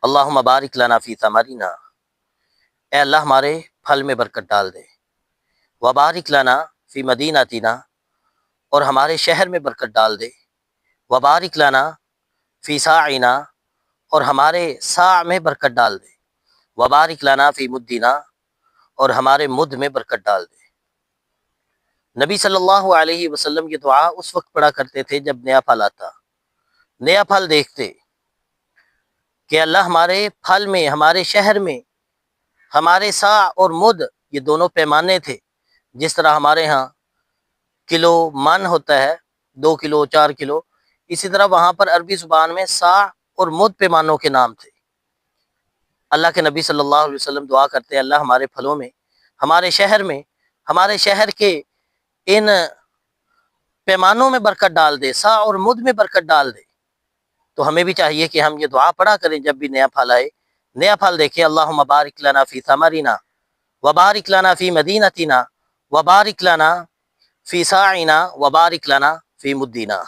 اللہم بارک لنا فی ثمرنا، اے اللہ ہمارے پھل میں برکت ڈال دے، وبارک لنا فی مدینتنا، اور ہمارے شہر میں برکت ڈال دے، وبارک لنا فی ساعنا، اور ہمارے ساع میں برکت ڈال دے، وبارک لنا فی مدنا، اور ہمارے مد میں برکت ڈال دے۔ نبی صلی اللہ علیہ وسلم یہ دعا اس وقت پڑھا کرتے تھے جب نیا پھل آتا، نیا پھل دیکھتے کہ اللہ ہمارے پھل میں، ہمارے شہر میں، ہمارے ساع اور مد، یہ دونوں پیمانے تھے۔ جس طرح ہمارے ہاں کلو من ہوتا ہے، 2 کلو 4 کلو، اسی طرح وہاں پر عربی زبان میں ساع اور مد پیمانوں کے نام تھے۔ اللہ کے نبی صلی اللہ علیہ وسلم دعا کرتے ہیں اللہ ہمارے پھلوں میں، ہمارے شہر میں، ہمارے شہر کے ان پیمانوں میں برکت ڈال دے، ساع اور مد میں برکت ڈال دے۔ تو ہمیں بھی چاہیے کہ ہم یہ دعا پڑھا کریں جب بھی نیا پھل آئے، نیا پھل دیکھیں، اللہم بارک لنا فی ثمرنا، وبارک لنا فی مدینتنا، وبارک لنا فی ساعنا، وبارک لنا فی مدنا۔